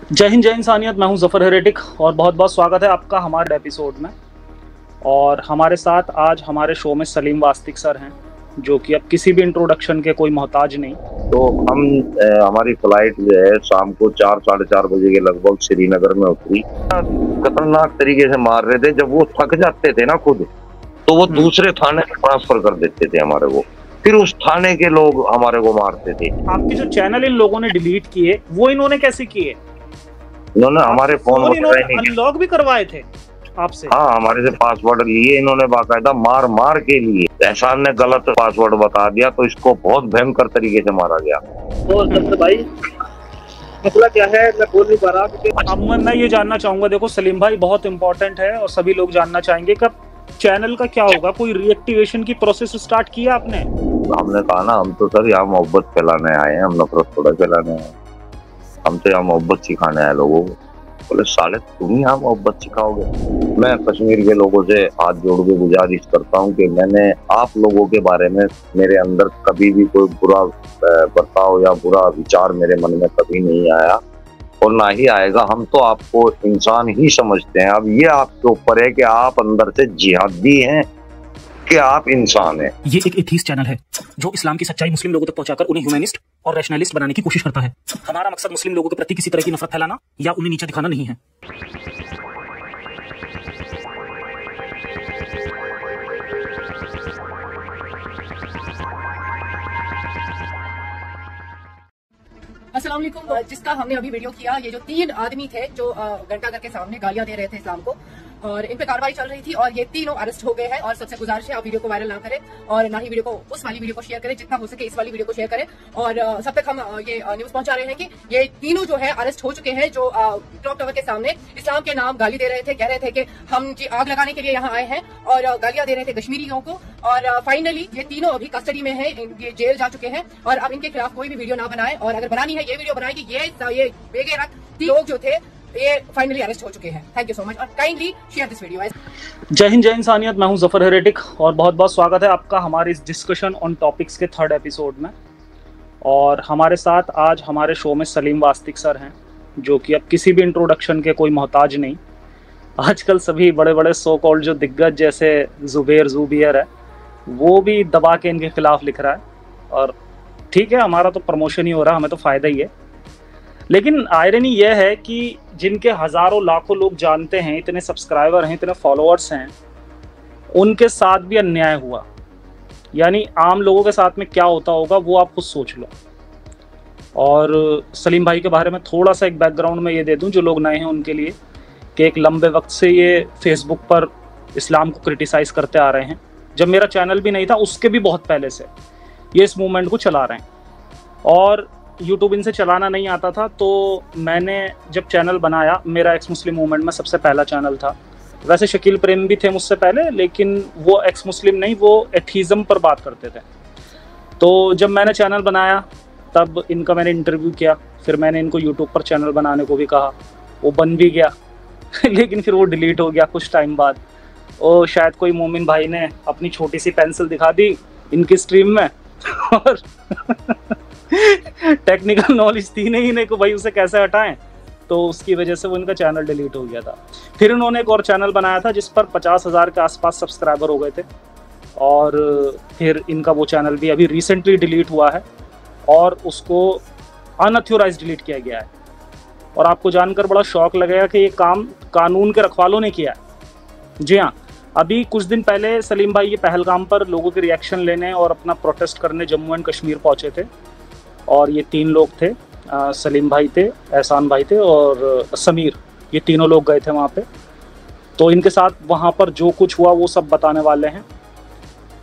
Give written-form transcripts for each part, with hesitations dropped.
जय हिंद, जय इंसानियत। मैं हूं जफर हेरेटिक और बहुत बहुत स्वागत है आपका हमारे एपिसोड में। और हमारे साथ आज हमारे शो में सलीम वास्तिक सर हैं, जो कि अब किसी भी इंट्रोडक्शन के कोई मोहताज नहीं। तो हम हमारी फ्लाइट जो है शाम को 4 साढ़े 4 बजे के लगभग श्रीनगर में उतरी। खतरनाक तरीके से मार रहे थे। जब वो थक जाते थे ना खुद, तो वो दूसरे थाने में ट्रांसफर कर देते थे हमारे को, फिर उस थाने के लोग हमारे को मारते थे। आपके जो चैनल इन लोगों ने डिलीट किए, वो इन्होंने कैसे किए? इन्होंने हमारे फोन अनलॉक भी करवाए थे आपसे? हाँ, हमारे से पासवर्ड लिए इन्होंने, बाकायदा मार मार के लिए। एहसान ने गलत पासवर्ड बता दिया तो इसको बहुत भयंकर तरीके से मारा गया। और सबसे भाई मसला क्या है, मैं बोल नहीं पा रहा। अब मैं ये जानना चाहूंगा, देखो सलीम भाई बहुत इंपॉर्टेंट है और सभी लोग जानना चाहेंगे कि चैनल का क्या होगा। कोई रीएक्टिवेशन की प्रोसेस स्टार्ट किया आपने? हमने कहा ना, हम तो सर यहाँ मोहब्बत फैलाने आए हैं, हम नफरत थोड़ा फैलाने आए हैं। हम तो यहाँ मोहब्बत सिखाने आए लोगों को। बोले साले तुम ही यहाँ मोहब्बत सिखाओगे? मैं कश्मीर के लोगों से हाथ जोड़ के गुजारिश करता हूँ कि मैंने आप लोगों के बारे में, मेरे अंदर कभी भी कोई बुरा बर्ताव या बुरा विचार मेरे मन में कभी नहीं आया और ना ही आएगा। हम तो आपको इंसान ही समझते हैं। अब ये आपके ऊपर है कि आप अंदर से जिहादी हैं कि आप इंसान हैं। ये एक एथीस्ट चैनल है जो इस्लाम की सच्चाई मुस्लिम लोगों तक पहुंचाकर उन्हें ह्यूमनिस्ट और रैशनलिस्ट बनाने की कोशिश करता है। हमारा मकसद मुस्लिम लोगों के प्रति किसी तरह की नफरत फैलाना या उन्हें नीचे दिखाना नहीं है। अस्सलाम वालेकुम। जिसका हमने अभी वीडियो किया, ये जो 3 आदमी थे जो घंटाघर के सामने गालियां दे रहे थे इस्लाम को, और इन पे कार्रवाई चल रही थी और ये तीनों अरेस्ट हो गए हैं। और सबसे गुजारिश है आप वीडियो को वायरल ना करें और ना ही वीडियो को, उस वाली वीडियो को शेयर करें, जितना हो सके इस वाली वीडियो को शेयर करें। और सब तक हम ये न्यूज पहुंचा रहे हैं कि ये तीनों जो है अरेस्ट हो चुके हैं, जो क्लॉक टावर के सामने इस्लाम के नाम गाली दे रहे थे, कह रहे थे कि हम जी आग लगाने के लिए यहाँ आए हैं, और गालियां दे रहे थे कश्मीरियों को। और फाइनली ये तीनों अभी कस्टडी में है, ये जेल जा चुके हैं और अब इनके खिलाफ कोई भी वीडियो ना बनाए, और अगर बनानी है ये वीडियो बनाए कि ये बेगैरत लोग जो थे ये फाइनली अरेस्ट हो चुके हैं। थैंक यू सो मच और काइंडली शेयर दिस वीडियो। जय हिंद, जय इंसानियत। मैं हूं जफर हेरेटिक और बहुत बहुत स्वागत है आपका हमारे इस डिस्कशन ऑन टॉपिक्स के 3rd एपिसोड में। और हमारे साथ आज हमारे शो में सलीम वास्तिक सर हैं, जो कि अब किसी भी इंट्रोडक्शन के कोई मोहताज नहीं। आजकल सभी बड़े बड़े सो कॉल्ड जो दिग्गज जैसे ज़ुबियर है, वो भी दबा के इनके खिलाफ लिख रहा है। और ठीक है, हमारा तो प्रमोशन ही हो रहा है, हमें तो फ़ायदा ही है। लेकिन आयरनी यह है कि जिनके हज़ारों लाखों लोग जानते हैं, इतने सब्सक्राइबर हैं, इतने फॉलोअर्स हैं, उनके साथ भी अन्याय हुआ। यानी आम लोगों के साथ में क्या होता होगा वो आप खुद सोच लो। और सलीम भाई के बारे में थोड़ा सा एक बैकग्राउंड में ये दे दूं जो लोग नए हैं उनके लिए, कि एक लंबे वक्त से ये फेसबुक पर इस्लाम को क्रिटिसाइज़ करते आ रहे हैं। जब मेरा चैनल भी नहीं था उसके भी बहुत पहले से ये इस मूवमेंट को चला रहे हैं। और यूट्यूब इनसे चलाना नहीं आता था, तो मैंने जब चैनल बनाया, मेरा एक्स मुस्लिम मूवमेंट में सबसे पहला चैनल था। वैसे शकील प्रेम भी थे मुझसे पहले, लेकिन वो एक्स मुस्लिम नहीं, वो एथीज़म पर बात करते थे। तो जब मैंने चैनल बनाया तब इनका मैंने इंटरव्यू किया, फिर मैंने इनको यूट्यूब पर चैनल बनाने को भी कहा, वो बन भी गया लेकिन फिर वो डिलीट हो गया कुछ टाइम बाद। और शायद कोई मोमिन भाई ने अपनी छोटी सी पेंसिल दिखा दी इनकी स्ट्रीम में और टेक्निकल नॉलेज थी नहीं इन्हें को भाई उसे कैसे हटाएं, तो उसकी वजह से वो इनका चैनल डिलीट हो गया था। फिर उन्होंने एक और चैनल बनाया था जिस पर 50,000 के आसपास सब्सक्राइबर हो गए थे, और फिर इनका वो चैनल भी अभी रिसेंटली डिलीट हुआ है और उसको अनऑथराइज्ड डिलीट किया गया है। और आपको जानकर बड़ा शौक लगेगा कि ये काम कानून के रखवालों ने किया है। जी हाँ, अभी कुछ दिन पहले सलीम भाई ये पहलगाम पर लोगों के रिएक्शन लेने और अपना प्रोटेस्ट करने जम्मू एंड कश्मीर पहुँचे थे। और ये 3 लोग थे, सलीम भाई थे, एहसान भाई थे और समीर, ये तीनों लोग गए थे वहाँ पे। तो इनके साथ वहाँ पर जो कुछ हुआ वो सब बताने वाले हैं।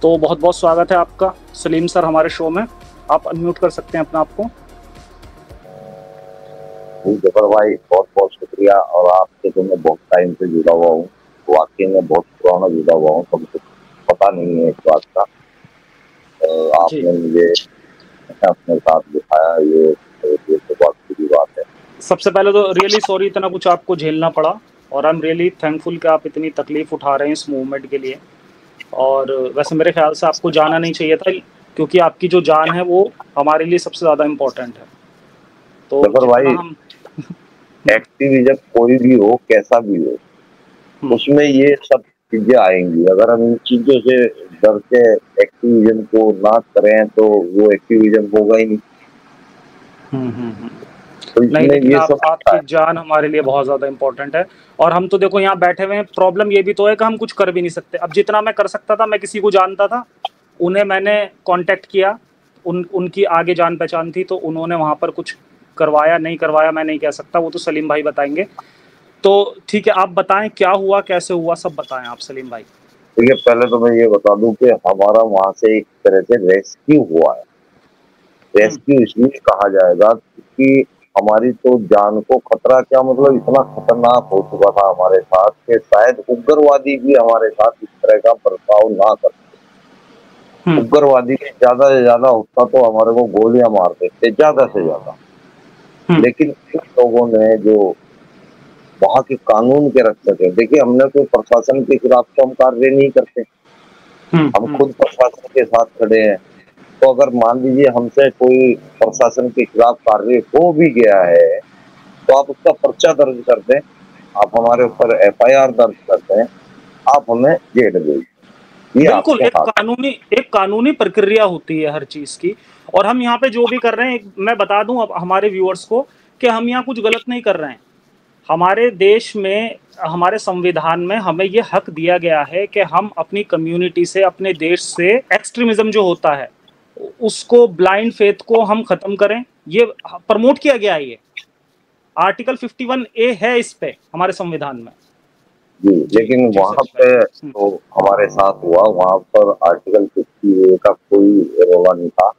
तो बहुत बहुत स्वागत है आपका सलीम सर हमारे शो में। आप अनम्यूट कर सकते हैं अपना आपको। जफर भाई बहुत बहुत शुक्रिया। और आपसे तो मैं बहुत टाइम से जुड़ा हुआ हूँ, वाकई में बहुत पुराना जुड़ा हुआ हूँ, सबको पता नहीं है इस बात का। आपने मुझे अपने साथ दिखाया, ये तो बहुत बड़ी बात है। सबसे पहले तो रियली सॉरी इतना कुछ आपको झेलना पड़ा, और आई एम रियली थैंकफुल कि आप इतनी तकलीफ उठा रहे हैं इस मूवमेंट के लिए। और वैसे मेरे ख्याल से आपको जाना नहीं चाहिए था, क्योंकि आपकी जो जान है वो हमारे लिए सबसे ज़्यादा इम्पोर्टेंट है। तो भाई एक्टिविज्म कोई भी हो, कैसा भी हो, उसमें ये सब चीजें आएंगी। अगर हम इन चीजों से डर के एक्टिविज्म को ना करें तो वो एक्टिविज्म होगा ही नहीं। तो नहीं, इसमें लेकिन ये सब आपकी जान हमारे लिए बहुत ज़्यादा इम्पोर्टेंट है। और हम तो देखो यहाँ बैठे हुए हैं, प्रॉब्लम ये भी तो है कि हम कुछ कर भी नहीं सकते। अब जितना मैं कर सकता था, मैं किसी को जानता था, उन्हें मैंने कांटेक्ट किया, उनकी आगे जान पहचान थी, तो उन्होंने वहाँ पर कुछ करवाया, नहीं करवाया मैं नहीं कह सकता, वो तो सलीम भाई बताएंगे। तो ठीक है, आप बताएं क्या हुआ, कैसे हुआ, सब बताएं आप सलीम भाई। देखिए, पहले तो मैं ये बता दूं कि हमारा वहां से एक तरह से रेस्क्यू हुआ है। रेस्क्यू इसलिए कहा जाएगा क्योंकि हमारी तो जान को खतरा, क्या मतलब इतना खतरनाक हो चुका था हमारे साथ कि शायद उग्रवादी भी हमारे साथ इस तरह का बर्ताव ना करते। उग्रवादी ज्यादा से ज्यादा होता तो हमारे को गोलियां मार देते, ज्यादा से ज्यादा। लेकिन इन लोगों ने जो वहां के कानून के रक्षक है, देखिए हमने कोई प्रशासन के खिलाफ तो हम कार्य नहीं करते, हम खुद प्रशासन के साथ खड़े हैं। तो अगर मान लीजिए हमसे कोई प्रशासन के खिलाफ कार्य हो भी गया है तो आप उसका पर्चा दर्ज कर दें, आप हमारे ऊपर FIR दर्ज करते हैं, आप हमें जेल भेज, ये बिल्कुल आपके एक कानूनी प्रक्रिया होती है हर चीज की। और हम यहाँ पे जो भी कर रहे हैं, मैं बता दूं अब हमारे व्यूअर्स को कि हम यहाँ कुछ गलत नहीं कर रहे हैं। हमारे देश में, हमारे संविधान में हमें ये हक दिया गया है कि हम अपनी कम्युनिटी से, अपने देश से एक्सट्रीमिज्म जो होता है उसको, ब्लाइंड फेथ को हम खत्म करें। ये प्रमोट किया गया है, ये आर्टिकल 51A है इस पे हमारे संविधान में। जी, लेकिन वहां पे तो हमारे साथ हुआ, वहां पर आर्टिकल 50A का कोई रोला नहीं था।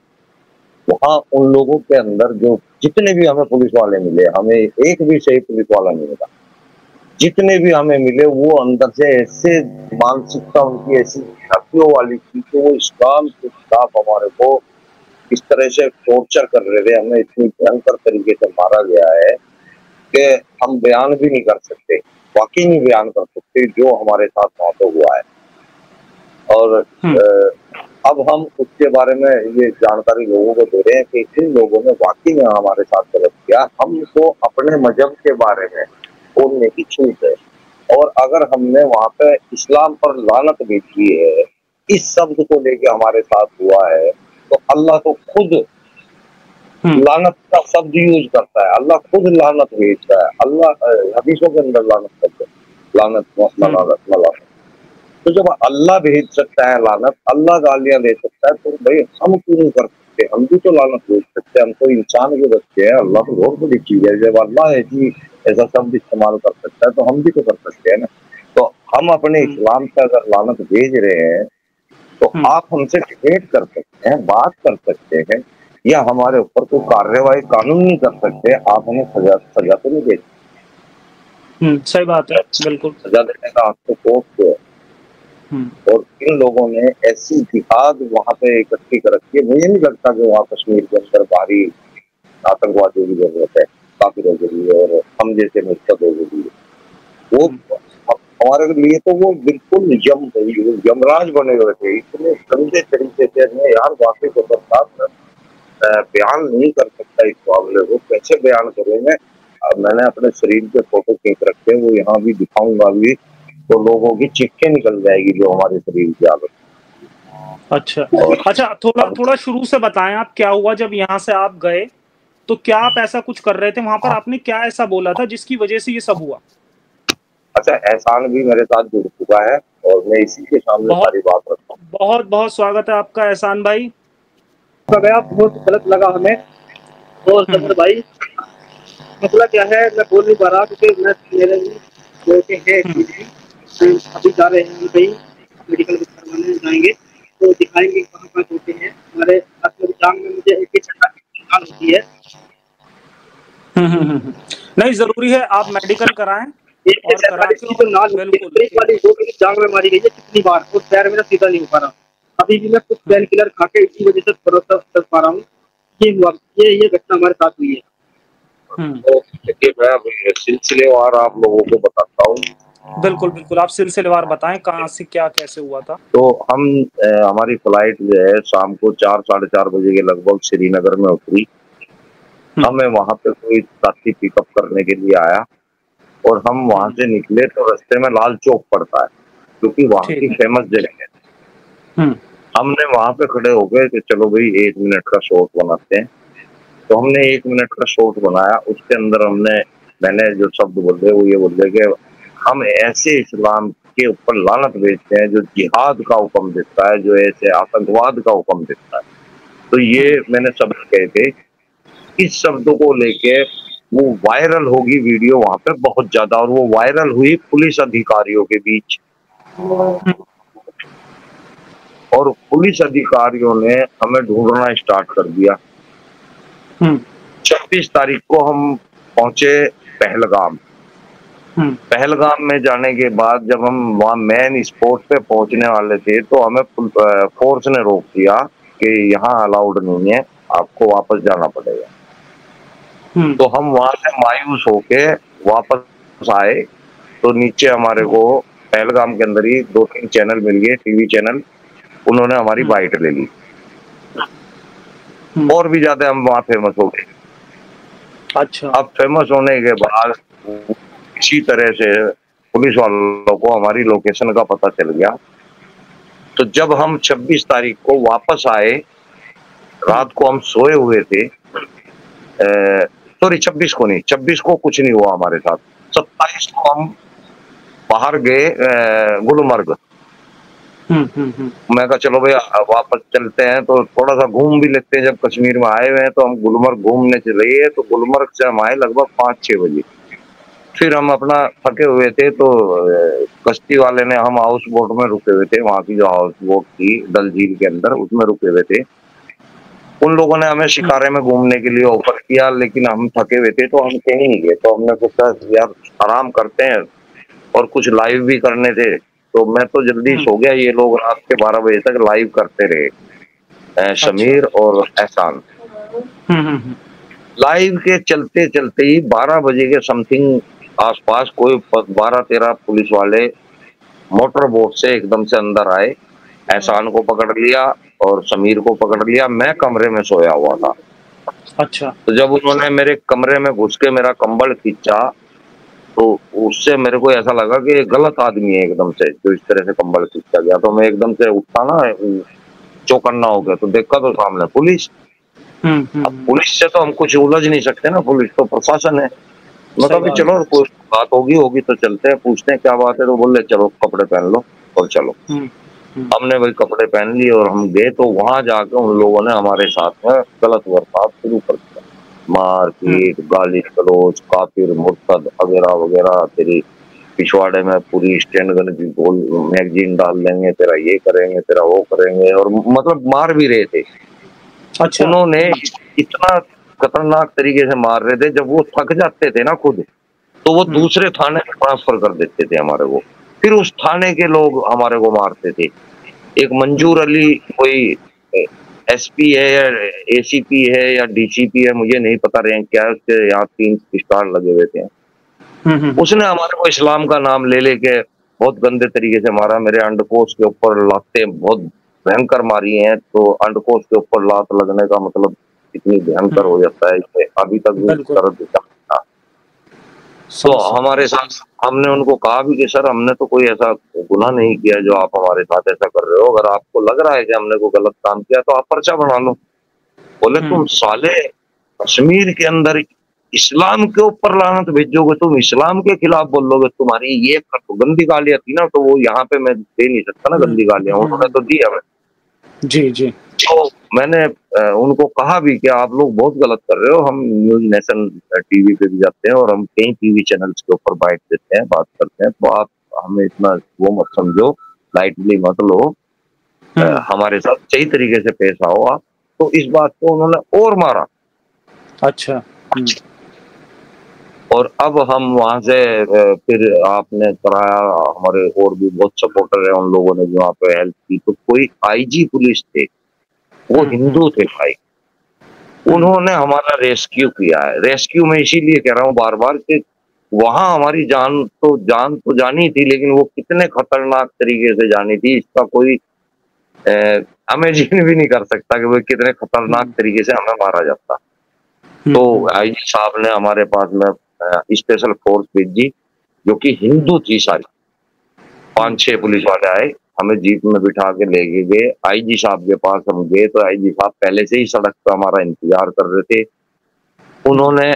वहां उन लोगों के अंदर जो जितने भी हमें पुलिस वाले मिले, हमें एक भी सही पुलिस वाला नहीं मिला। जितने भी हमें मिले वो अंदर से ऐसे मानसिकता उनकी ऐसी हत्याओं वाली थी कि वो इस्लाम के खिलाफ हमारे को इस तरह से टॉर्चर कर रहे थे, हमें इतनी भयंकर तरीके से मारा गया है कि हम बयान भी नहीं कर सकते, वाकई नहीं बयान कर सकते जो हमारे साथ वहां पे हुआ है। और अब हम उसके बारे में ये जानकारी लोगों को दे रहे हैं कि इन लोगों ने वाकई में हमारे साथ गलत किया। हमको अपने मजहब के बारे में बोलने की छूट है, और अगर हमने वहां पे इस्लाम पर लानत भेजी है, इस शब्द को लेके हमारे साथ हुआ है, तो अल्लाह तो खुद लानत का शब्द यूज करता है, अल्लाह खुद लानत भेजता है। अल्लाह हदीसों के अंदर लानत करते हैं, लानत। तो जब अल्लाह भेज सकता है लानत, अल्लाह गालियां दे सकता है, तो भाई हम क्यों नहीं कर सकते? हम भी तो लानत भेज सकते हैं, हम तो इंसान के बच्चे हैं। अल्लाह तो बहुत बड़ी चीज है, जब अल्लाह ऐसा शब्द इस्तेमाल कर सकता है तो हम भी तो कर सकते हैं ना। तो हम अपने इस्लाम से अगर लानत भेज रहे हैं तो आप हमसे डिबेट कर सकते हैं, बात कर सकते हैं, या हमारे ऊपर कोई कार्रवाई कानून नहीं कर सकते। आप हमें सजा तो नहीं दे सकते। सही बात है, बिल्कुल सजा देने का आपको कोर्ट को है। और इन लोगों ने ऐसी जिहाद वहां पे इकट्ठी कर रखी है। मुझे नहीं लगता कि वहां कश्मीर के अंदर भारी आतंकवादियों की जरूरत है, काफिरों के लिए और हम जैसे मुस्तकों के लिए। वो हमारे लिए तो वो बिल्कुल यमराज बने हुए थे, इतने गंदे तरीके से। मैं यार वाकई को बयान नहीं कर सकता इस मामले को, कैसे बयान करूँ मैं? मैंने अपने शरीर के फोटो खींच रखे, वो यहाँ भी दिखाऊंगा भी, तो लोगों की चिट्ठे निकल जाएगी जो हमारे शरीर की हालत। अच्छा, थोड़ा शुरू से बताएं आप, क्या हुआ जब यहाँ से आप गए? तो क्या आप ऐसा कुछ कर रहे थे वहां पर? आपने क्या ऐसा बोला था जिसकी वजह से ये सब हुआ? अच्छा, एहसान भी मेरे साथ जुड़ चुका है और मैं इसी के सामने सारी बात रखता हूँ। बहुत बहुत स्वागत है आपका एहसान भाई। बहुत गलत लगा हमें। और जफर भाई, मसला क्या है मैं बोल नहीं पा रहा क्योंकि मैं मेरे बेटे हैं, अभी जा रहे हैं कहीं मेडिकल करवाने जाएंगे, तो दिखाएंगे कहाँ कहाँ होते हैं। हमारे टांग में मुझे एक होती है। नहीं, जरूरी है आप मेडिकल कराएं और करा के बिल्कुल वाली 2 मिनट जांग में मारी गई है कितनी बार, और पैर मेरा सीधा नहीं हो पा रहा। अभी भी मैं कुछ पेन किलर खा के इसी वजह से भरोसा कर पा रहा हूँ। ये हुआ, ये घटना हमारे साथ हुई है। तो देखिए, मैं सिलसिलेवार आप लोगों को बताता हूँ। बिल्कुल आप सिलसिलेवार बताएं, कहाँ से क्या कैसे हुआ था। तो हम हमारी फ्लाइट जो है शाम को 4 साढ़े 4 बजे के लगभग श्रीनगर में उतरी। हमें वहां पे कोई साथी पिकअप करने के लिए आया और हम वहां से निकले तो रास्ते में लाल चौक पड़ता है, क्योंकि वहां ठीक की है। फेमस जगह है। हम्म। हमने वहां पे खड़े हो गए कि चलो भाई 1 मिनट का शॉट बनाते हैं। तो हमने 1 मिनट का शॉट बनाया। उसके अंदर मैंने जो शब्द बोले वो ये बोले कि हम ऐसे इस्लाम के ऊपर लानत भेजते हैं जो जिहाद का हुक्म देता है, जो ऐसे आतंकवाद का हुक्म देता है। तो ये मैंने शब्द कहे थे। इस शब्दों को लेके वो वायरल होगी वीडियो वहां पे बहुत ज्यादा, और वो वायरल हुई पुलिस अधिकारियों के बीच। और पुलिस अधिकारियों ने हमें ढूंढना स्टार्ट कर दिया। 26 तारीख को हम पहुंचे पहलगाम। पहलगाम में जाने के बाद जब हम वहाँ मेन स्पॉट पे पहुंचने वाले थे तो हमें फोर्स ने रोक दिया कि यहाँ अलाउड नहीं है, आपको वापस जाना पड़ेगा। तो हम वहां से मायूस होके वापस आए। तो नीचे हमारे को पहलगाम के अंदर ही 2-3 चैनल मिल गए, टीवी चैनल। उन्होंने हमारी बाइट ले ली और भी ज्यादा हम वहाँ फेमस हो गए। अच्छा। अब फेमस होने के बाद इसी तरह से पुलिस वालों को हमारी लोकेशन का पता चल गया। तो जब हम 26 तारीख को वापस आए, रात को हम सोए हुए थे। सॉरी 26 को नहीं, 26 को कुछ नहीं हुआ हमारे साथ। 27 को हम बाहर गए गुलमर्ग। मैं कहा चलो भाई वापस चलते हैं तो थोड़ा सा घूम भी लेते हैं, जब कश्मीर में आए हुए हैं तो हम गुलमर्ग घूमने चले गए। तो गुलमर्ग से हम आए लगभग 5-6 बजे। फिर हम अपना थके हुए थे तो कश्ती वाले ने, हम हाउस बोट में रुके हुए थे, वहां की जो हाउस बोट थी डल झील के अंदर उसमें रुके हुए थे। उन लोगों ने हमें शिकारे में घूमने के लिए ऑफर किया, लेकिन हम थके हुए थे तो हम कहीं नहीं गए। तो हमने सोचा यार आराम करते हैं, और कुछ लाइव भी करने थे। तो मैं तो जल्दी सो गया। ये लोग रात के 12 बजे तक लाइव करते रहे, शमीर और एहसान। लाइव के चलते चलते ही 12 बजे के समथिंग आसपास कोई 12-13 पुलिस वाले मोटर बोट से एकदम से अंदर आए। एहसान को पकड़ लिया और समीर को पकड़ लिया। मैं कमरे में सोया हुआ था। अच्छा। तो जब उन्होंने मेरे कमरे में घुस के मेरा कंबल खींचा तो उससे मेरे को ऐसा लगा कि ये गलत आदमी है एकदम से, जो इस तरह से कंबल खींचा गया। तो मैं एकदम से उठा ना, चौकन्ना हो गया। तो देखा तो सामने पुलिस। अब पुलिस से तो हम कुछ उलझ नहीं सकते ना, पुलिस तो प्रशासन है। मैं कहा भी चलो कोई बात होगी तो चलते हैं, पूछते हैं क्या बात है। तो बोले चलो कपड़े पहन लो और चलो। हमने वही कपड़े पहन लिए और हम गए। तो वहां जाकर उन लोगों ने हमारे साथ में गलत बर्ताव शुरू कर दिया। मारपीट, गाली गलौज, काफिर, मुर्तद वगैरह वगैरह। तेरी पिछवाड़े में पूरी स्टैंड गन की गोल मैगजीन डाल देंगे, तेरा ये करेंगे, तेरा वो करेंगे, और मतलब मार भी रहे थे। अच्छा। उन्होंने इतना खतरनाक तरीके से मार रहे थे, जब वो थक जाते थे ना खुद, तो वो दूसरे थाने में ट्रांसफर कर देते थे हमारे को। फिर उस थाने के लोग हमारे को मारते थे। एक मंजूर अली कोई एसपी है या एसीपी है या डीसीपी है, मुझे नहीं पता रैंक क्या है उसके, यहाँ 3 स्टार लगे हुए थे। उसने हमारे को इस्लाम का नाम ले लेके बहुत गंदे तरीके से मारा। मेरे अंडकोश के ऊपर लाते बहुत भयंकर मारी हैं। तो अंडकोश के ऊपर लात लगने का मतलब इतनी भयंकर हो जाता है, इससे अभी तक भी दर्द था। तो हमारे साथ हमने उनको कहा भी कि सर हमने तो कोई ऐसा गुनाह नहीं किया जो आप हमारे साथ ऐसा कर रहे हो। अगर आपको लग रहा है कि हमने कोई गलत काम किया तो आप पर्चा बना लो। बोले तुम साले कश्मीर के अंदर इस्लाम के ऊपर लानत भेजोगे, तुम इस्लाम के खिलाफ बोलोगे, तुम्हारी ये गंदी गालियां थी ना। तो वो यहाँ पे मैं दे नहीं सकता ना गंदी गालियां, उन्होंने तो दी हमें। जी जी। तो मैंने उनको कहा भी कि आप लोग बहुत गलत कर रहे हो। हम न्यूज नेशन टीवी पे भी जाते हैं और हम कई टीवी चैनल्स के ऊपर बाइट देते हैं, बात करते हैं। तो आप हमें इतना वो मत समझो, लाइटली मत लो, हमारे साथ सही तरीके से पेश आओ आप। तो इस बात को उन्होंने और मारा। अच्छा। और अब हम वहां से फिर आपने कराया, हमारे और भी बहुत सपोर्टर है उन लोगों ने जो वहाँ पे हेल्प की। तो कोई आईजी पुलिस थे, वो हिंदू थे भाई, उन्होंने हमारा रेस्क्यू किया है। रेस्क्यू में इसीलिए कह रहा हूँ बार बार कि वहां हमारी जान तो जानी थी, लेकिन वो कितने खतरनाक तरीके से जानी थी इसका कोई इमेजिन भी नहीं कर सकता कि वो कितने खतरनाक तरीके से हमें मारा जाता। तो आईजी साहब ने हमारे पास में स्पेशल फोर्स भेजी जो कि हिंदू थी सारी। 5-6 पुलिस वाले आए, हमें जीप में बिठा के लेके गए आईजी साहब के पास। हम गए तो आईजी साहब पहले से ही सड़क पर हमारा इंतजार कर रहे थे। उन्होंने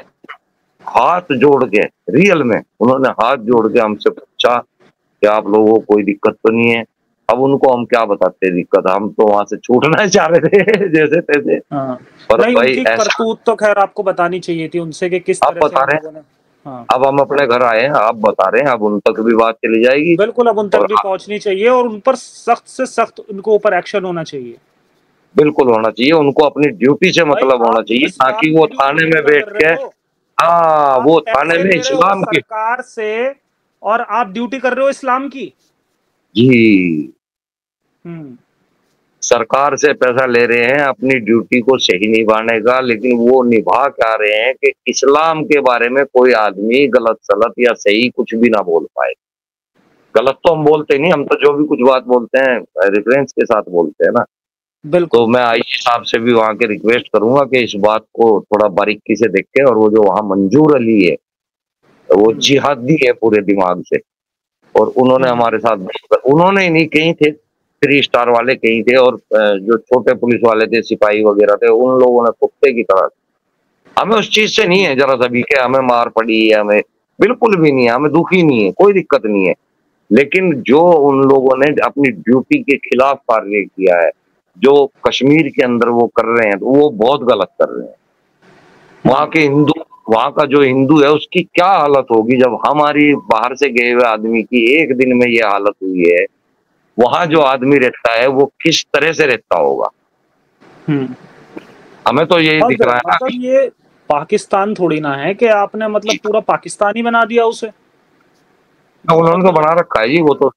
हाथ जोड़ के, रियल में उन्होंने हाथ जोड़ के हमसे पूछा कि आप लोगों को कोई दिक्कत तो नहीं है। अब उनको हम क्या बताते दिक्कत, हम तो वहां से छूटना चाह रहे थे जैसे तैसे। हाँ। पर नहीं, भाई उनकी ऐसा, करतूत तो खैर आपको बतानी चाहिए थी उनसे कि किस आप तरह से बता इन रहे लोगों ने। हाँ, हैं, अब हम अपने घर आए हैं, आप बता रहे हैं, अब उन तक भी बात चली जाएगी। बिल्कुल, अब उन तक और भी पहुंचनी चाहिए और उन पर सख्त से सख्त उनको ऊपर एक्शन होना चाहिए। बिल्कुल होना चाहिए, उनको अपनी ड्यूटी से भाई, मतलब होना आप चाहिए, इस्लाम ताकि की वो ड्यूटी थाने में पूरा बैठ कर रहे के, हो, हाँ आप वो थाने पैसे में ले रहे हो इस्लाम की। सरकार से और आप ड्यूटी कर रहे हो इस्लाम की। जी, हम्म। सरकार से पैसा ले रहे हैं अपनी ड्यूटी को सही निभाने का, लेकिन वो निभा क्या रहे हैं कि इस्लाम के बारे में कोई आदमी गलत सलत या सही कुछ भी ना बोल पाए। गलत तो हम बोलते नहीं, हम तो जो भी कुछ बात बोलते हैं रेफरेंस के साथ बोलते हैं ना। बिल्कुल। तो मैं आईजी साहब से भी वहां के रिक्वेस्ट करूंगा कि इस बात को थोड़ा बारीकी से देखें। और वो जो वहां मंजूर अली है, वो जिहादी है पूरे दिमाग से। और उन्होंने हम्म। हमारे साथ, उन्होंने ही नहीं, कहीं थे 3 स्टार वाले कहीं थे, और जो छोटे पुलिस वाले थे, सिपाही वगैरह थे, उन लोगों ने कुत्ते की तरह। हमें उस चीज से नहीं है जरा सा भी कि हमें मार पड़ी है, हमें बिल्कुल भी नहीं है, हमें दुखी नहीं है, कोई दिक्कत नहीं है। लेकिन जो उन लोगों ने अपनी ड्यूटी के खिलाफ कार्य किया है, जो कश्मीर के अंदर वो कर रहे हैं, तो वो बहुत गलत कर रहे हैं। वहां के हिंदू, वहां का जो हिंदू है उसकी क्या हालत होगी जब हमारी बाहर से गए हुए आदमी की एक दिन में ये हालत हुई है। वहां जो आदमी रहता है वो किस तरह से रहता होगा। हम्म। हमें तो यही और दिख फिर रहा है ना मतलब ये पाकिस्तान थोड़ी ना है कि आपने मतलब पूरा पाकिस्तानी बना दिया उसे। कि बहुत उन्होंने तो गलत बना है। रखा है जी वो तो।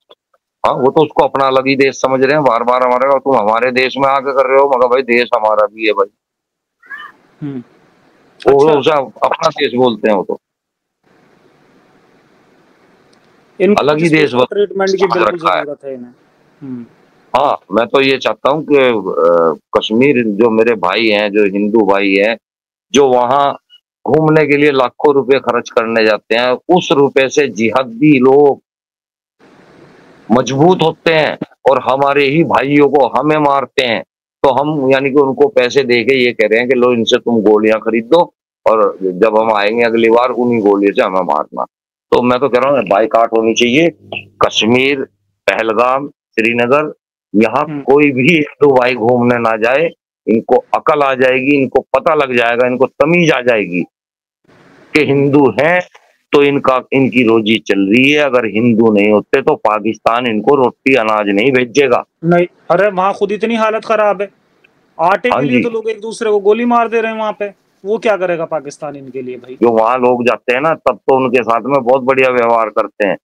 हाँ, वो तो उसको अपना अलग ही देश समझ रहे हैं, बार बार हमारे तुम हमारे देश में आके कर रहे हो, मगर भाई देश हमारा भी है भाई। हम्म। वो अच्छा, उसे अपना देश बोलते हैं, वो तो इनको अलग कुछ ही देश स्पेशल ट्रीटमेंट की समझ बिल्कुल रखा है। जरूरत है इन्हें। हम्म। हाँ, मैं तो ये चाहता हूँ कि कश्मीर, जो मेरे भाई हैं, जो हिंदू भाई हैं, जो वहां घूमने के लिए लाखों रुपए खर्च करने जाते हैं, उस रुपए से जिहादी लोग मजबूत होते हैं और हमारे ही भाइयों को हमें मारते हैं। तो हम यानी कि उनको पैसे दे के ये कह रहे हैं कि लो इनसे तुम गोलियां खरीद दो, और जब हम आएंगे अगली बार उन्हीं गोलियों से हमें मारना। तो मैं तो कह रहा हूँ बाइकाट होनी चाहिए। कश्मीर, पहलगाम, श्रीनगर, यहाँ हम्म। कोई भी हिंदू भाई घूमने ना जाए। इनको अकल आ जाएगी, इनको पता लग जाएगा, इनको तमीज आ जाएगी कि हिंदू हैं तो इनका, इनकी रोजी चल रही है। अगर हिंदू नहीं होते तो पाकिस्तान इनको रोटी अनाज नहीं भेजेगा। नहीं, अरे वहां खुद इतनी हालत खराब है, आटे हाँ के लिए जी, तो लोग एक दूसरे को गोली मार दे रहे हैं वहां पे। वो क्या करेगा पाकिस्तान इनके लिए भाई। जो वहां लोग जाते हैं ना, तब तो उनके साथ में बहुत बढ़िया व्यवहार करते हैं,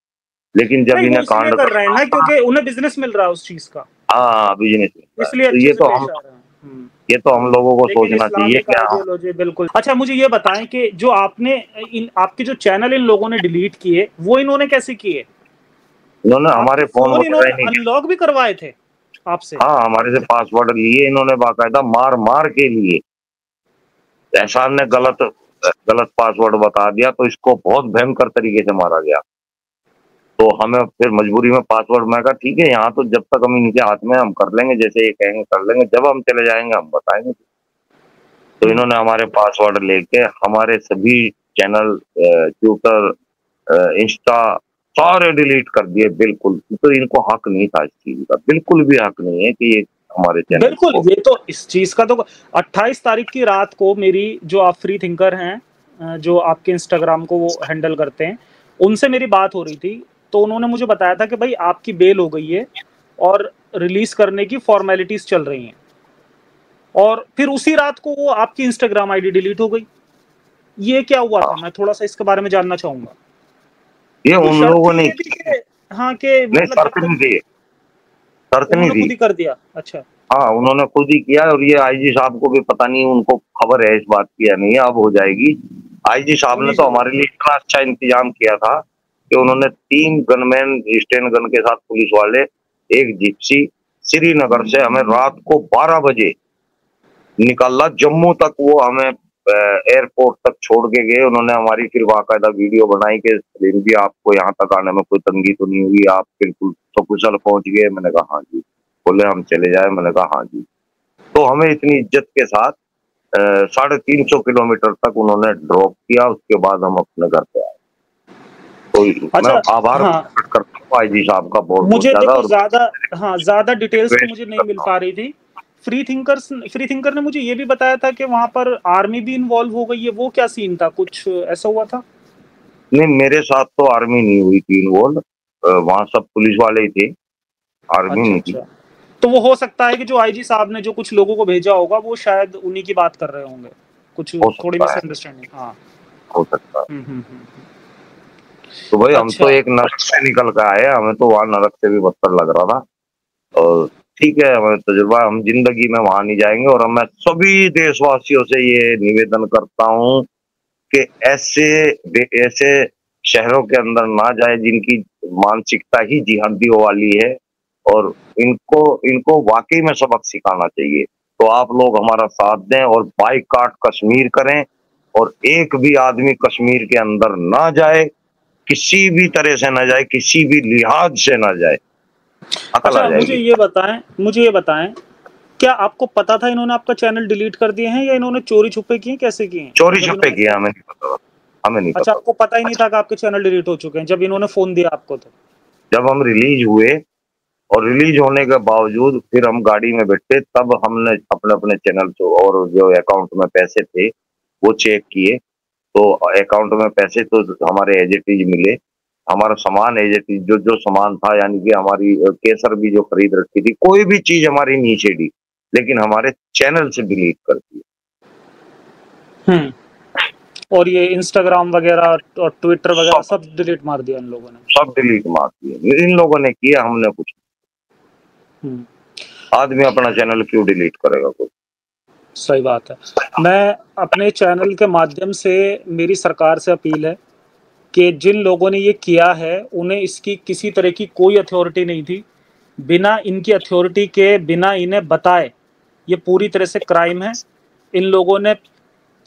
लेकिन जब नहीं, वो इन्हें इसलिए कांड कर रहे हैं ना करना, क्योंकि उन्हें बिजनेस मिल रहा है उस चीज का, हाँ बिजनेस, इसलिए तो अच्छे ये से तो हम, पेश आ रहे हैं। ये तो हम लोगों को लेकिन सोचना चाहिए इस्लामिक कि हाँ। आइडियोलॉजी बिल्कुल। अच्छा, मुझे ये बताएं कि जो आपने इन आपके जो चैनल इन लोगों ने डिलीट किए वो इन्होंने कैसे किए। इन्होंने आपके हमारे फोन फोन वगैरह इन्होंने ही नहीं किया। अनलॉक भी करवाए थे आपसे। हाँ, हमारे से पासवर्ड लिए इन्होंने, बाकायदा मार मार के लिए। एहसान ने गलत गलत पासवर्ड बता दिया तो इसको बहुत भयंकर तरीके से मारा गया। तो हमें फिर मजबूरी में पासवर्ड, मैं कहा ठीक है, यहाँ तो जब तक हम इनके हाथ में, हम कर लेंगे जैसे ये कहेंगे कर लेंगे, जब हम चले जाएंगे हम बताएंगे। तो हम्म। इन्होंने हमारे पासवर्ड लेके हमारे सभी चैनल, ट्विटर, इंस्टा, सारे डिलीट कर दिए बिल्कुल। तो इनको हक नहीं था इस चीज का, बिल्कुल भी हक नहीं है कि ये हमारे चैनल बिल्कुल, को। ये तो इस चीज का तो 28 तारीख की रात को मेरी जो आप फ्री थिंकर हैं, जो आपके इंस्टाग्राम को वो हैंडल करते हैं, उनसे मेरी बात हो रही थी। तो उन्होंने मुझे बताया था कि भाई आपकी बेल हो गई है और रिलीज करने की फॉर्मेलिटीज चल रही हैं, और फिर उसी रात को वो आपकी इंस्टाग्राम आईडी डिलीट हो गई। ये क्या हुआ था, मैं थोड़ा सा इसके बारे में जानना चाहूंगा। ये कोई उन शर्त लोगों थी ने ये भी कि हाँ के नहीं, मतलब जब शर्त तक। नहीं थी, शर्त नहीं उन्होंने थी। खुद ही कर दिया, अच्छा। हाँ, उन्होंने खुद ही किया, और ये आईजी साहब को भी पता नहीं, उनको खबर है इस बात की या नहीं है, अब हो जाएगी। आईजी साहब ने होनी तो चाहिए। हमारे लिए इतना अच्छा इंतजाम किया था कि उन्होंने 3 गनमैन स्टेन गन के साथ, पुलिस वाले, एक जिप्सी, श्रीनगर से हमें रात को 12 बजे निकाला, जम्मू तक वो हमें एयरपोर्ट तक छोड़ के गए। उन्होंने हमारी फिर बाकायदा वीडियो बनाई कि सलीम जी आपको यहाँ तक आने में कोई तंगी तो नहीं हुई, आप बिल्कुल सकुशल पहुंच गए। मैंने कहा हाँ जी। बोले हम चले जाए, मैंने कहा हाँ जी। तो हमें इतनी इज्जत के साथ 350 किलोमीटर तक उन्होंने ड्रॉप किया। उसके बाद हम अपने घर पे आए। तो मैं अच्छा। आभार हाँ, प्रकट करता हूँ आई जी साहब का बहुत बहुत मुझे ज्यादा। देखो और ज्यादा, हाँ ज्यादा डिटेल्स तो मुझे रिक्वेस्ट नहीं मिल करता हूँ। पा रही थी। फ्री थिंकर ने मुझे ये भी बताया था कि वहां पर आर्मी भी इन्वॉल्व हो गई है, वो क्या सीन था, कुछ ऐसा हुआ था? नहीं, मेरे साथ तो आर्मी नहीं हुई थी इन्वॉल्व, वहाँ सब पुलिस वाले ही थे, आर्मी अच्छा नहीं थी। अच्छा। तो वो हो सकता है कि जो आईजी साहब ने जो कुछ लोगों को भेजा होगा वो शायद उन्हीं की बात कर रहे होंगे, कुछ हो थोड़ी सकता है, मिसअंडरस्टैंडिंग। हाँ। हो सकता है। हम्म। तो भाई हम तो अच्छा। एक नरक से निकल कर आए, हमें तो वहाँ नरक से भी बदतर लग रहा था। और ठीक है, हमें तजुर्बा, हम जिंदगी में वहां नहीं जाएंगे। और मैं सभी देशवासियों से ये निवेदन करता हूँ कि ऐसे शहरों के अंदर ना जाए जिनकी मानसिकता ही जिहादियों वाली है। और इनको इनको वाकई में सबक सिखाना चाहिए। तो आप लोग हमारा साथ दें और बाइकाट कश्मीर करें, और एक भी आदमी कश्मीर के अंदर ना जाए, किसी भी तरह से ना जाए, किसी भी लिहाज से ना जाए, अकल आ अच्छा, जाएगी। मुझे ये बताएं, क्या आपको पता था इन्होंने आपका चैनल डिलीट कर दिए हैं, या इन्होंने चोरी छुपे किए, कैसे किए हैं? चोरी जब छुपे इन्होंने किया, फोन, हमें नहीं पता, हमें नहीं अच्छा पता। आपको पता ही नहीं था कि आपके चैनल डिलीट हो चुके हैं जब इन्होंने फोन दिया आपको तो? जब हम रिलीज हुए, और रिलीज होने के बावजूद फिर हम गाड़ी में बैठे, तब हमने अपने अपने चैनल और जो अकाउंट में पैसे थे वो चेक किए। तो अकाउंट में पैसे तो हमारे एज इट इज मिले, हमारा सामान एज इट इज, जो जो सामान था, यानी कि हमारी केसर भी जो खरीद रखी थी, कोई भी चीज हमारी नहीं छेड़ी, लेकिन हमारे चैनल से डिलीट कर दी। हम्म। और ये इंस्टाग्राम वगैरह और ट्विटर वगैरह सब सब डिलीट मार दिया इन लोगों ने? सब डिलीट मार दिए, इन लोगों ने किया, हमने कुछ। हम्म। आदमी अपना चैनल क्यों डिलीट करेगा कोई? सही बात है। मैं अपने चैनल के माध्यम से, मेरी सरकार से अपील है कि जिन लोगों ने ये किया है उन्हें इसकी किसी तरह की कोई अथॉरिटी नहीं थी। बिना इनकी अथॉरिटी के, बिना इन्हें बताए, ये पूरी तरह से क्राइम है। इन लोगों ने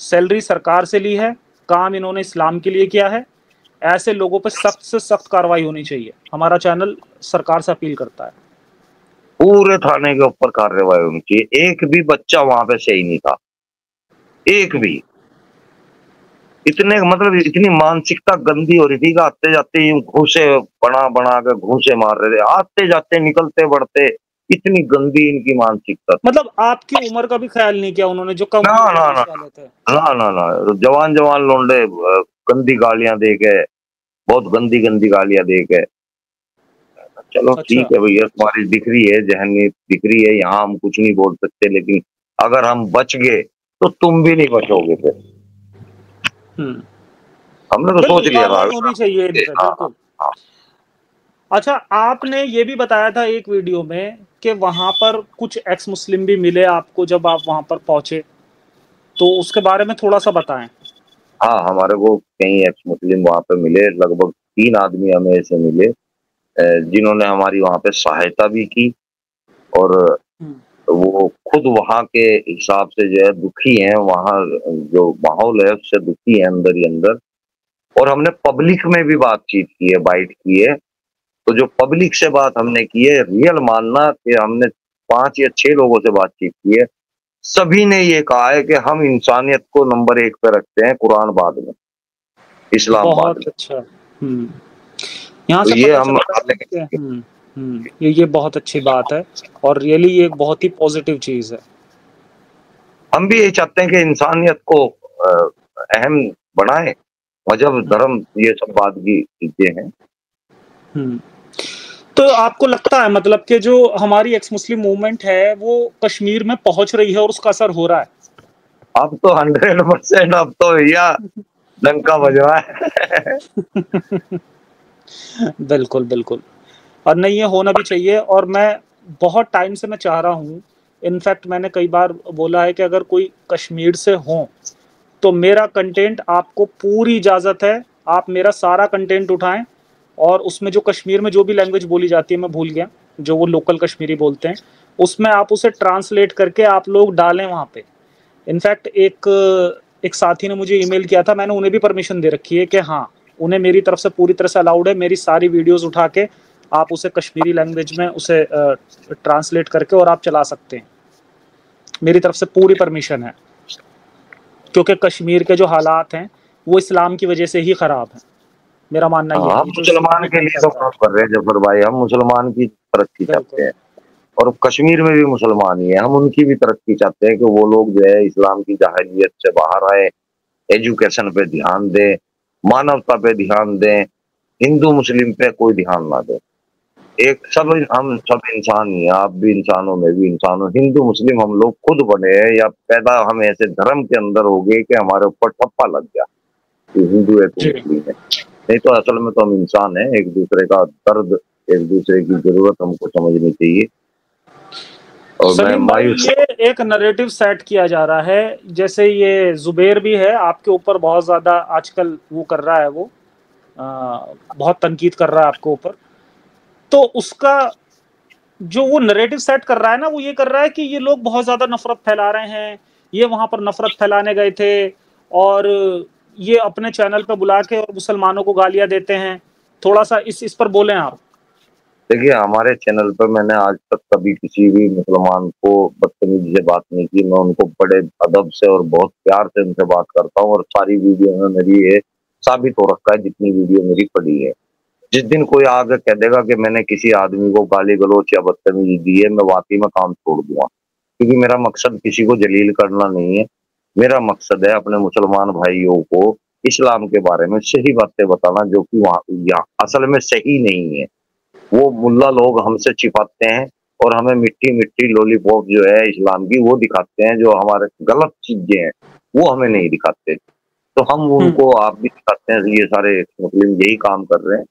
सैलरी सरकार से ली है, काम इन्होंने इस्लाम के लिए किया है। ऐसे लोगों पर सख्त से सख्त कार्रवाई होनी चाहिए। हमारा चैनल सरकार से अपील करता है। पूरे थाने के ऊपर कार्रवाई होनी चाहिए। एक भी बच्चा वहां पे सही नहीं था, एक भी। इतने मतलब इतनी मानसिकता गंदी हो रही थी कि आते जाते ही घूसे बना बना के घूसे मार रहे थे, आते जाते निकलते बढ़ते, इतनी गंदी इनकी मानसिकता थी। मतलब आपकी उम्र का भी ख्याल नहीं किया उन्होंने, जो कम ना उम्र के ना पुलिस ना वाले थे? ना ना ना, जवान जवान लोंडे गंदी गालियां दे के, बहुत गंदी गंदी गालियां दे के। चलो अच्छा। ठीक है भैया, तुम्हारी दिख रही है, जहनी दिख रही है, यहाँ हम कुछ नहीं बोल सकते, लेकिन अगर हम बच गए तो तुम भी नहीं बचोगे फिर। हम्म। हमने तो सोच बिल्कुल लिया था। कार्रवाई होनी चाहिए इन पे, हाँ बिल्कुल। हाँ। अच्छा, आपने ये भी बताया था एक वीडियो में कि वहां पर कुछ एक्स मुस्लिम भी मिले आपको जब आप वहां पर पहुंचे, तो उसके बारे में थोड़ा सा बताएं। हाँ, हमारे को कई एक्स मुस्लिम वहां पे मिले, लगभग 3 आदमी हमें ऐसे मिले जिन्होंने हमारी वहां पे सहायता भी की। और हम्म। वो खुद वहां के हिसाब से जो है दुखी हैं, वहाँ जो माहौल है उससे दुखी है अंदर ही अंदर। और हमने पब्लिक में भी बातचीत की है, बाइट की है। तो जो पब्लिक से बात हमने की है, रियल मानना कि हमने 5 या 6 लोगों से बातचीत की है, सभी ने ये कहा है कि हम इंसानियत को नंबर 1 पे रखते हैं, कुरान बाद में, इस्लाम बाद बहुत में। अच्छा। यहाँ तो से ये पता हम चलता है कि ये बहुत अच्छी बात है, और रियली ये एक बहुत ही पॉजिटिव चीज है। हम भी यही चाहते हैं कि इंसानियत को अहम बनाए। मजहब धर्म ये सब बात की चीजें हैं। हम्म। तो आपको लगता है मतलब कि जो हमारी एक्स मुस्लिम मूवमेंट है वो कश्मीर में पहुंच रही है और उसका असर हो रहा है? अब तो 100%, अब तो भैया डंका बज रहा है। बिल्कुल बिल्कुल। और नहीं, ये होना भी चाहिए। और मैं बहुत टाइम से मैं चाह रहा हूँ, इनफैक्ट मैंने कई बार बोला है कि अगर कोई कश्मीर से हो तो मेरा कंटेंट आपको पूरी इजाज़त है, आप मेरा सारा कंटेंट उठाएं, और उसमें जो कश्मीर में जो भी लैंग्वेज बोली जाती है मैं भूल गया, जो वो लोकल कश्मीरी बोलते हैं, उसमें आप उसे ट्रांसलेट करके आप लोग डालें वहाँ पे। इनफैक्ट एक एक साथी ने मुझे ईमेल किया था, मैंने उन्हें भी परमिशन दे रखी है कि हाँ, उन्हें मेरी तरफ से पूरी तरह से अलाउड है, मेरी सारी वीडियोस उठा के आप उसे कश्मीरी लैंग्वेज में उसे ट्रांसलेट करके और आप चला सकते हैं। मेरी तरफ से पूरी परमिशन है, क्योंकि कश्मीर के जो हालात हैं वो इस्लाम की वजह से ही खराब है। मेरा मानना ये है। हम मुसलमान के लिए तो काम कर रहे हैं जफर भाई, हम मुसलमान की तरक्की चाहते हैं और कश्मीर में भी मुसलमान ही है, हम उनकी भी तरक्की चाहते हैं कि वो लोग जो है इस्लाम की जाहिलियत से बाहर आए, एजुकेशन पे ध्यान दें, मानवता पे ध्यान दें, हिंदू मुस्लिम पे कोई ध्यान ना दे। एक हम सब इंसान ही हैं, आप भी इंसानों में भी इंसान हो। हिंदू मुस्लिम हम लोग खुद बने हैं या पैदा हम ऐसे धर्म के अंदर हो गए कि हमारे ऊपर ठप्पा लग गया कि हिंदू है तो मुस्लिम है, नहीं तो असल में तो हम इंसान हैं। एक दूसरे का दर्द, एक दूसरे की जरूरत हमको समझनी चाहिए। और सलीम भाई, ये एक नैरेटिव सेट किया जा रहा है, जैसे ये जुबैर भी है आपके ऊपर बहुत ज्यादा आजकल वो कर रहा है, वो बहुत तनकीद कर रहा है आपके ऊपर। तो उसका जो वो नैरेटिव सेट कर रहा है ना, वो ये कर रहा है कि ये लोग बहुत ज्यादा नफरत फैला रहे हैं, ये वहां पर नफरत फैलाने गए थे और ये अपने चैनल पे बुला के और मुसलमानों को गालियां देते हैं। थोड़ा सा इस पर बोलें आप। देखिए, हमारे चैनल पर मैंने आज तक कभी किसी भी मुसलमान को बदतमीजी से बात नहीं की। मैं उनको बड़े अदब से और बहुत प्यार से उनसे बात करता हूँ और सारी वीडियो में मेरी ये साबित हो रखा है, जितनी वीडियो मेरी पड़ी है। जिस दिन कोई आगे कह देगा कि मैंने किसी आदमी को गाली गलौच या बदतमीजी दी है, मैं वाकई में काम छोड़ दूंगा, क्योंकि मेरा मकसद किसी को जलील करना नहीं है। मेरा मकसद है अपने मुसलमान भाइयों को इस्लाम के बारे में सही बातें बताना, जो कि वहाँ असल में सही नहीं है। वो मुल्ला लोग हमसे छिपाते हैं और हमें मिट्टी मिट्टी लॉलीपॉप जो है इस्लाम की वो दिखाते हैं, जो हमारे गलत चीजें हैं वो हमें नहीं दिखाते। तो हम उनको आप भी दिखाते हैं, ये सारे मुस्लिम यही काम कर रहे हैं।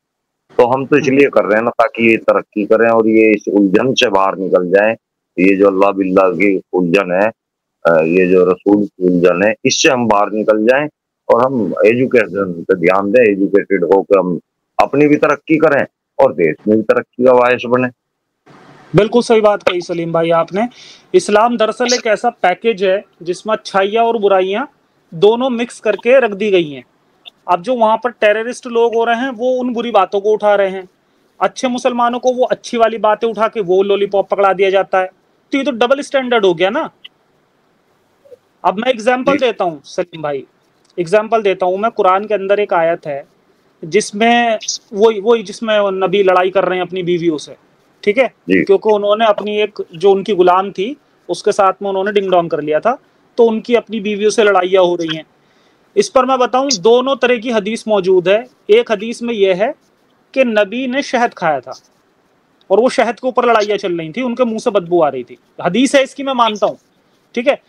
तो हम तो इसलिए कर रहे हैं ना, ताकि ये तरक्की करें और ये इस उलझन से बाहर निकल जाएं। ये जो अल्लाह बिल्लाह की उलझन है, ये जो रसूल की उलझन है, इससे हम बाहर निकल जाएं और हम एजुकेशन पे ध्यान दें, एजुकेटेड होकर हम अपनी भी तरक्की करें और देश में भी तरक्की का बायस बने। बिल्कुल सही बात कही सलीम भाई आपने। इस्लाम दरअसल एक ऐसा पैकेज है जिसमें अच्छाइयाँ और बुराइयां दोनों मिक्स करके रख दी गई हैं। अब जो वहां पर टेररिस्ट लोग हो रहे हैं वो उन बुरी बातों को उठा रहे हैं, अच्छे मुसलमानों को वो अच्छी वाली बातें उठा के वो लॉलीपॉप पकड़ा दिया जाता है। तो ये तो डबल स्टैंडर्ड हो गया ना। अब मैं एग्जाम्पल देता हूँ सलीम भाई, एग्जाम्पल देता हूँ मैं। कुरान के अंदर एक आयत है जिसमें वो जिसमें नबी लड़ाई कर रहे हैं अपनी बीवियों से, ठीक है, क्योंकि उन्होंने अपनी एक जो उनकी गुलाम थी उसके साथ में उन्होंने डिंग डोंग कर लिया था, तो उनकी अपनी बीवियों से लड़ाइयाँ हो रही हैं। इस पर मैं बताऊं, दोनों तरह की हदीस मौजूद है। एक हदीस में यह है कि नबी ने शहद खाया था और वो शहद के ऊपर लड़ाइयाँ चल रही थी, उनके मुंह से बदबू आ रही थी। हदीस है इसकी, मैं मानता हूँ, ठीक है।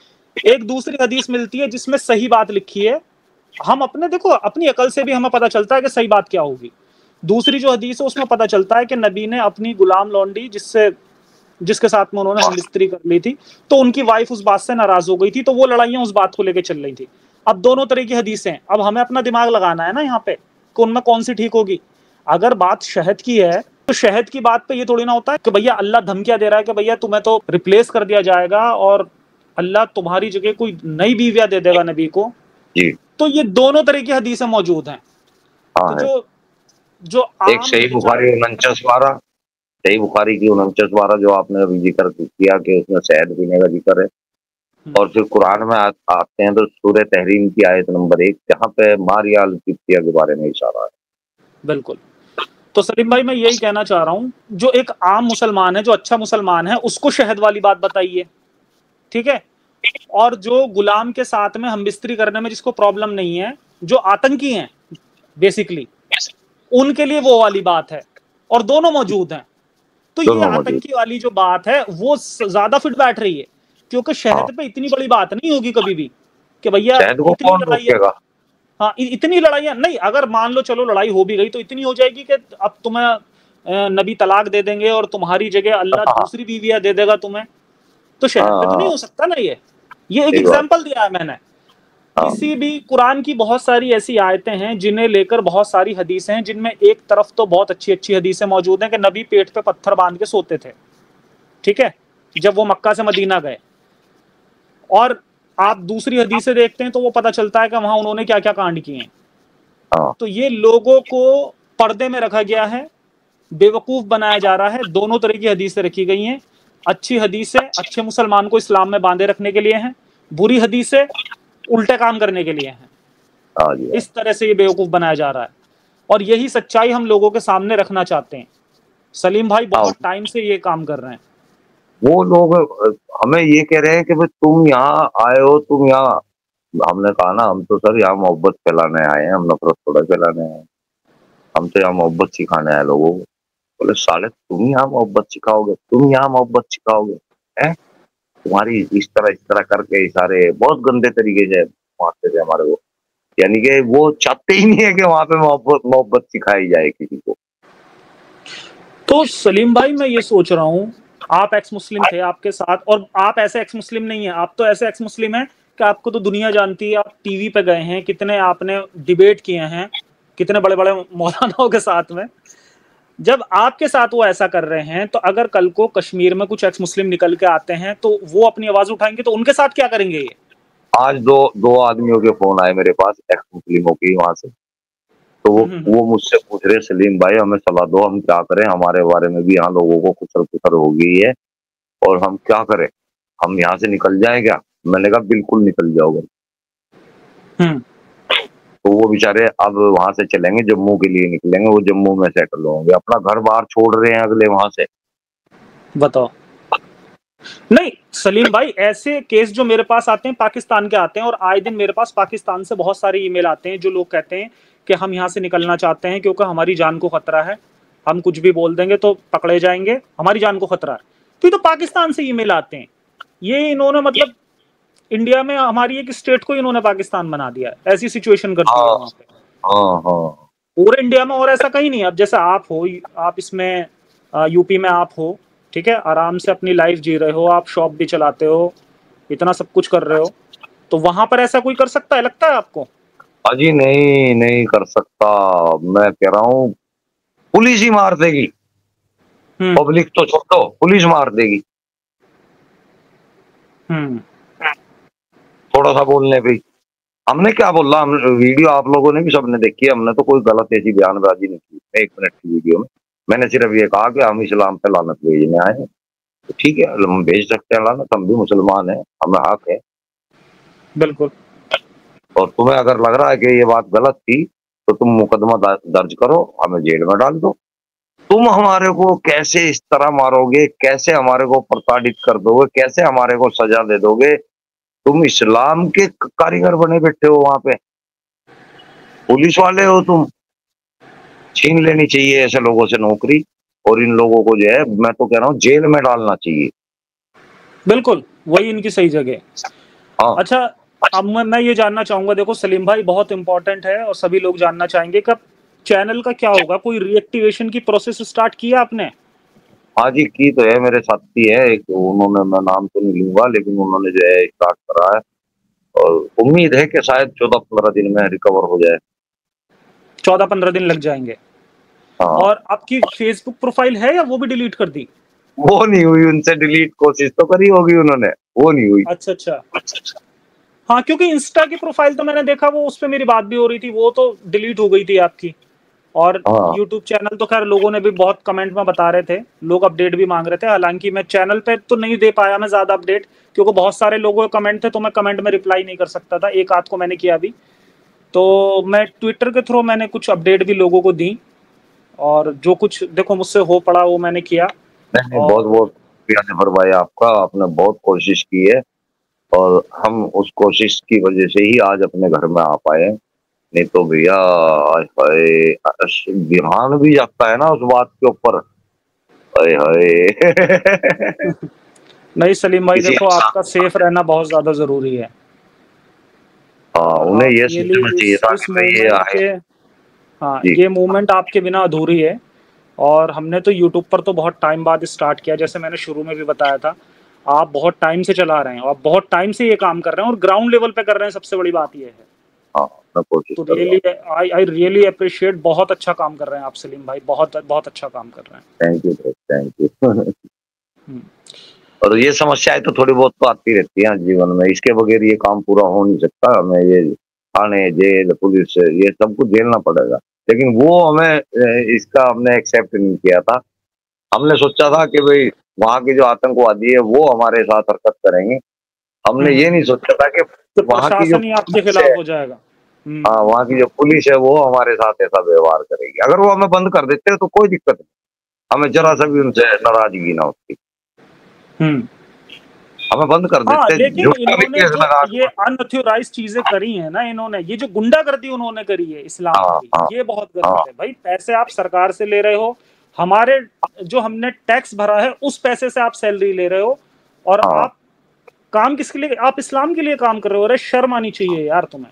एक दूसरी हदीस मिलती है जिसमें सही बात लिखी है। हम अपने देखो अपनी अकल से भी हमें पता चलता है कि सही बात क्या होगी। दूसरी जो हदीस है उसमें पता चलता है कि नबी ने अपनी गुलाम लौंडी जिसके साथ में उन्होंने हमबिस्तरी कर ली थी, तो उनकी वाइफ उस बात से नाराज हो गई थी, तो वो लड़ाइयां उस बात को लेकर चल रही थी। अब दोनों तरह की हदीसें हैं, अब हमें अपना दिमाग लगाना है ना यहाँ पे कि उनमें कौन सी ठीक होगी। अगर बात शहद की है तो शहद की बात पे ये थोड़ी ना होता है कि भैया अल्लाह धमकियां दे रहा है कि भैया तुम्हें तो रिप्लेस कर दिया जाएगा और अल्लाह तुम्हारी जगह कोई नई बीवियां दे देगा नबी को। तो ये दोनों तरह की हदीसें मौजूद हैं। तो जो एक सही बुखारी 49/12, सही बुखारी की 49/12 जो आपने अभी जिक्र किया कि उसमें शहद पीने का जिक्र है, और फिर कुरान में आते हैं तो सूरह तहरीम की आयत नंबर 1 जहाँ पे मारिया किप्तिया के बारे में इशारा है। बिल्कुल। तो सलीम भाई मैं यही कहना चाह रहा हूँ, जो एक आम मुसलमान है, जो अच्छा मुसलमान है, उसको शहद वाली बात बताइए, ठीक है। और जो गुलाम के साथ में हमबिस्तरी करने में जिसको प्रॉब्लम नहीं है, जो आतंकी हैं बेसिकली, उनके लिए वो वाली बात है, और दोनों मौजूद हैं। तो ये आतंकी वाली जो बात है वो ज्यादा फिट बैठ रही है, क्योंकि शहद पे इतनी बड़ी बात नहीं होगी कभी भी कि भैया इतनी लड़ाइयां नहीं। अगर मान लो चलो लड़ाई हो भी गई तो इतनी हो जाएगी कि अब तुम्हें नबी तलाक दे देंगे और तुम्हारी जगह अल्लाह दूसरी बीवियां दे देगा तुम्हें। तो शहद पे तो नहीं हो सकता ना। ये एक एग्जाम्पल दिया है मैंने। किसी भी कुरान की बहुत सारी ऐसी आयतें हैं जिन्हें लेकर बहुत सारी हदीसें हैं, जिनमें एक तरफ तो बहुत अच्छी अच्छी हदीसें मौजूद हैं कि नबी पेट पे पत्थर बांध के सोते थे, ठीक है, जब वो मक्का से मदीना गए। और आप दूसरी हदीसें देखते हैं तो वो पता चलता है कि वहां उन्होंने क्या क्या कांड किए हैं। हाँ तो ये लोगों को पर्दे में रखा गया है, बेवकूफ बनाया जा रहा है। दोनों तरह की हदीसें रखी गई हैं। अच्छी हदीसें अच्छे मुसलमान को इस्लाम में बांधे रखने के लिए हैं, बुरी हदीसें उल्टे काम करने के लिए हैं। हाँ जी हाँ। इस तरह से ये बेवकूफ बनाया जा रहा है और यही सच्चाई हम लोगों के सामने रखना चाहते हैं। सलीम भाई हाँ, बहुत टाइम से ये काम कर रहे हैं। वो लोग हमें ये कह रहे हैं कि भाई तुम यहाँ आए हो, तुम यहाँ। हमने कहा ना, हम तो सर यहाँ मोहब्बत फैलाने आए हैं, हम नफरत थोड़ा फैलाने आए हैं। हम तो यहाँ मोहब्बत सिखाने आए लोगों को। बोले साले तुम यहाँ मोहब्बत सिखाओगे, तुम यहाँ मोहब्बत सिखाओगे है? तुम्हारी इस तरह करके इशारे बहुत गंदे तरीके से मारते थे हमारे को। यानी कि वो चाहते ही नहीं है कि वहां पे मोहब्बत मोहब्बत सिखाई जाए किसी को। तो सलीम भाई मैं ये सोच रहा हूँ, आप एक्स मुस्लिम थे, आपके साथ, और आप ऐसे एक्स मुस्लिम नहीं है, आप तो ऐसे एक्स मुस्लिम हैं कि आपको तो दुनिया जानती है। आप टीवी पे गए हैं, कितने आपने डिबेट किए हैं कितने बड़े बड़े मौलानाओं के साथ में। जब आपके साथ वो ऐसा कर रहे हैं तो अगर कल को कश्मीर में कुछ एक्स मुस्लिम निकल के आते हैं तो वो अपनी आवाज उठाएंगे, तो उनके साथ क्या करेंगे ये? आज दो आदमियों के फोन आए मेरे पास, एक्स मुस्लिमों की वहां से। तो वो मुझसे पूछ रहे सलीम भाई हमें सलाह दो, हम क्या करें, हमारे बारे में भी यहाँ लोगों को कुचल पुचल हो गई है और हम क्या करें, हम यहाँ से निकल जाए क्या? मैंने कहा बिल्कुल निकल जाओगे। तो वो बेचारे अब वहां से चलेंगे, जम्मू के लिए निकलेंगे, वो जम्मू में सेटल होंगे, अपना घर बार छोड़ रहे हैं अगले वहां से। बताओ। नहीं सलीम भाई, ऐसे केस जो मेरे पास आते हैं पाकिस्तान के आते हैं, और आए दिन मेरे पास पाकिस्तान से बहुत सारे ईमेल आते हैं जो लोग कहते हैं कि हम यहाँ से निकलना चाहते हैं क्योंकि हमारी जान को खतरा है, हम कुछ भी बोल देंगे तो पकड़े जाएंगे, हमारी जान को खतरा है। तो ये तो पाकिस्तान से ईमेल आते हैं। ये इन्होंने मतलब इंडिया में हमारी एक स्टेट को इन्होंने पाकिस्तान बना दिया है, ऐसी सिचुएशन कर दी है वहां पे। हाँ। पूरे इंडिया में और ऐसा कहीं नहीं है। अब जैसे आप हो, आप इसमें यूपी में आप हो, ठीक है, आराम से अपनी लाइफ जी रहे हो, आप शॉप भी चलाते हो, इतना सब कुछ कर रहे हो, तो वहां पर ऐसा कोई कर सकता है लगता है आपको? अजी नहीं, नहीं कर सकता। मैं कह रहा हूँ पुलिस ही मार देगी, पब्लिक तो छोड़ो, पुलिस मार देगी थोड़ा सा बोलने पे। हमने क्या बोला, हम वीडियो आप लोगों ने भी सबने देखी है, हमने तो कोई गलत ऐसी बयानबाजी नहीं की 1 मिनट की वीडियो में। मैंने सिर्फ ये कहा कि हम इस्लाम पे लानत भेजने आए हैं, तो ठीक है हम भेज सकते हैं लानत, हम भी मुसलमान हैं, हमें हक है। बिल्कुल। और तुम्हें अगर लग रहा है कि ये बात गलत थी तो तुम मुकदमा दर्ज करो, हमें जेल में डाल दो। तुम हमारे को कैसे इस तरह मारोगे, कैसे हमारे को प्रताड़ित कर दोगे, कैसे हमारे को सजा दे दोगे? तुम इस्लाम के कारीगर बने बैठे हो वहां पे, पुलिस वाले हो तुम। छीन लेनी चाहिए ऐसे लोगों से नौकरी, और इन लोगों को जो है मैं तो कह रहा हूँ जेल में डालना चाहिए। बिल्कुल वही इनकी सही जगह। हाँ। अच्छा, अब मैं ये जानना चाहूंगा, देखो सलीम भाई बहुत इंपॉर्टेंट है और सभी लोग जानना चाहेंगे कि चैनल का क्या होगा, कोई रीएक्टिवेशन की प्रोसेस स्टार्ट किया आपने? हाँ जी की तो है, मेरे साथी है एक, उन्होंने, मैं नाम तो नहीं लूंगा, लेकिन उन्होंने जो है स्टार्ट करा है और उम्मीद है कि शायद 14-15 दिन में रिकवर हो जाए। 14-15 दिन लग जाएंगे। हाँ। और आपकी फेसबुक प्रोफाइल है या वो भी डिलीट कर दी? वो नहीं हुई, उनसे डिलीट कोशिश तो करी होगी उन्होंने, वो नहीं हुई। अच्छा। हाँ, क्योंकि इंस्टा की प्रोफाइल तो मैंने देखा, वो उस पर मेरी बात भी हो रही थी, वो तो डिलीट हो गई थी आपकी। और हाँ। यूट्यूब चैनल तो खैर लोगों ने भी बहुत कमेंट में बता रहे थे, लोग अपडेट भी मांग रहे थे। हालांकि मैं चैनल पे तो नहीं दे पाया मैं ज्यादा अपडेट, क्योंकि बहुत सारे लोगों के कमेंट थे तो मैं कमेंट में रिप्लाई नहीं कर सकता था। एक आध को मैंने किया अभी, तो मैं ट्विटर के थ्रू मैंने कुछ अपडेट भी लोगों को दी, और जो कुछ देखो मुझसे हो पड़ा वो मैंने किया। नहीं, बहुत बहुत शुक्रिया जफर भाई आपका, आपने बहुत कोशिश की है और हम उस कोशिश की वजह से ही आज अपने घर में आ पाए। नहीं तो भैया ध्यान भी जाता है ना उस बात के ऊपर। नहीं सलीम भाई, देखो आपका सेफ रहना बहुत ज्यादा जरूरी है। हाँ, उन्हें ये ये सोचना चाहिए था कि भाई ये आए। हाँ, ये मूवमेंट आपके बिना अधूरी है। और हमने तो यूट्यूब पर तो बहुत टाइम बाद स्टार्ट किया, जैसे मैंने शुरू में भी बताया था। आप बहुत टाइम से चला रहे हैं, आप बहुत टाइम से ये काम कर रहे हैं और ग्राउंड लेवल पे कर रहे हैं, सबसे बड़ी बात ये है। हाँ, मैं कोशिश तो कर रहा हूँ। रियली आई रियली अप्रिशिएट, बहुत अच्छा काम कर रहे हैं आप सलीम भाई, बहुत बहुत अच्छा काम कर रहे हैं। Thank you, thank you. और ये समस्याएं तो थोड़ी बहुत तो आती रहती हैं जीवन में, इसके बगैर ये काम पूरा हो नहीं सकता। हमें ये थाने, जेल, पुलिस, ये सब कुछ झेलना पड़ेगा, लेकिन वो हमें इसका हमने एक्सेप्ट नहीं किया था। हमने सोचा था कि भाई वहाँ के जो आतंकवादी है वो हमारे साथ हरकत करेंगे। हमने ये नहीं सोचा था कि तो वहाँ की जो प्रशासन ही आपके पुलिस खिलाफ है, हो जाएगा। हाँ, वहाँ की जो पुलिस है वो हमारे साथ ऐसा व्यवहार करेगी। अगर वो हमें बंद कर देते तो कोई दिक्कत नहीं, हमें जरा सा भी उनसे नाराजगी ना होती, हम्म। हमें बंद कर हाँ, देते, लेकिन झूठ का भी इन्होंने केस जो लगा। ये अनऑथराइज चीजें करी है ना, इन्होंने ये जो गुंडागर्दी उन्होंने करी है इस्लाम हाँ की, हाँ ये बहुत हाँ गलत है भाई। पैसे आप सरकार से ले रहे हो, हमारे जो हमने टैक्स भरा है उस पैसे से आप सैलरी ले रहे हो, और हाँ। आप काम किसके लिए, आप इस्लाम के लिए काम कर रहे हो। अरे शर्म आनी चाहिए यार तुम्हें।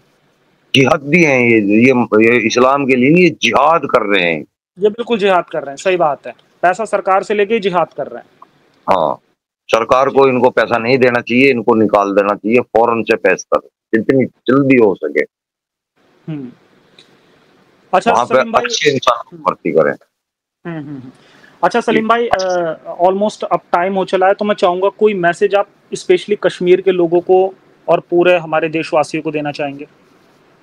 जिहादी हैं ये इस्लाम के लिए ये जिहाद कर रहे हैं। ये बिल्कुल जिहाद कर रहे हैं, सही बात है। पैसा सरकार से लेके जिहाद कर रहे हैं। हाँ, सरकार जी। को इनको पैसा नहीं देना चाहिए, इनको निकाल देना चाहिए फौरन से पैसा, जितनी जल्दी हो सके हम्म। अच्छा वहां पे सलीम भाई। अच्छे इंसान को भर्ती करें। अच्छा सलीम भाई, ऑलमोस्ट अब टाइम हो चला है, तो मैं चाहूंगा कोई मैसेज आप स्पेशली कश्मीर के लोगों को और पूरे हमारे देशवासियों को देना चाहेंगे।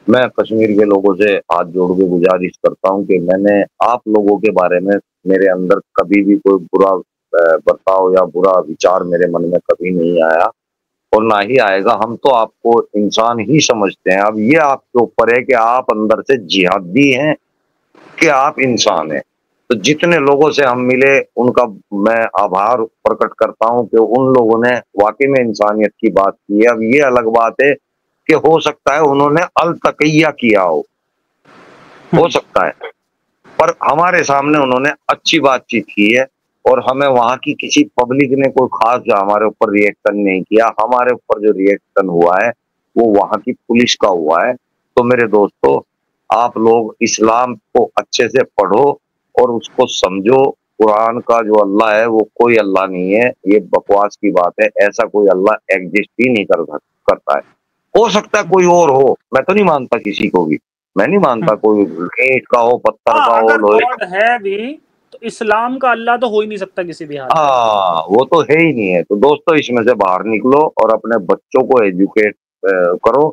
मैं कश्मीर के लोगों से हाथ जोड़ के गुजारिश करता हूँ कि मैंने आप लोगों के बारे में, मेरे अंदर कभी भी कोई बुरा बर्ताव या बुरा विचार मेरे मन में कभी नहीं आया और ना ही आएगा। हम तो आपको इंसान ही समझते हैं। अब ये आपके ऊपर है कि आप अंदर से जिहादी हैं कि आप इंसान हैं। तो जितने लोगों से हम मिले उनका मैं आभार प्रकट करता हूं कि उन लोगों ने वाकई में इंसानियत की बात की है। अब ये अलग बात है कि हो सकता है उन्होंने अल तकैया किया हो सकता है, पर हमारे सामने उन्होंने अच्छी बातचीत की है और हमें वहां की किसी पब्लिक ने कोई खास हमारे ऊपर रिएक्शन नहीं किया। हमारे ऊपर जो रिएक्शन हुआ है वो वहां की पुलिस का हुआ है। तो मेरे दोस्तों, आप लोग इस्लाम को अच्छे से पढ़ो और उसको समझो। कुरान का जो अल्लाह है वो कोई अल्लाह नहीं है, ये बकवास की बात है। ऐसा कोई अल्लाह एग्जिस्ट ही नहीं करता है। हो सकता है कोई और हो, मैं तो नहीं मानता किसी को भी, मैं नहीं मानता कोई ईंट का हो, पत्थर हाँ, का हो, अगर लोहे गॉड है भी तो इस्लाम का अल्लाह तो हो ही नहीं सकता किसी भी हाल में। हाँ, वो तो है ही नहीं है। तो दोस्तों, इसमें से बाहर निकलो और अपने बच्चों को एजुकेट करो,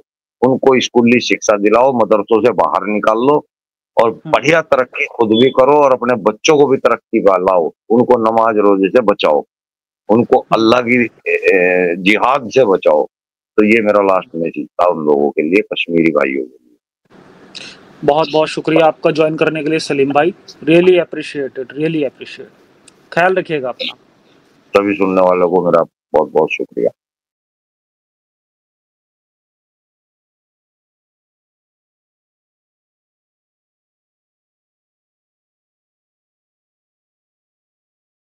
उनको स्कूली शिक्षा दिलाओ, मदरसों से बाहर निकाल लो और बढ़िया तरक्की खुद भी करो और अपने बच्चों को भी तरक्की का लाओ। उनको नमाज रोजे से बचाओ, उनको अल्लाह की जिहाद से बचाओ। तो ये मेरा लास्ट मैसेज था उन लोगों के लिए, कश्मीरी भाइयों के लिए। बहुत बहुत शुक्रिया आपका ज्वाइन करने के लिए सलीम भाई। Really appreciated, really appreciate. ख्याल रखिएगा अपना। सभी सुनने वालों को मेरा बहुत बहुत शुक्रिया।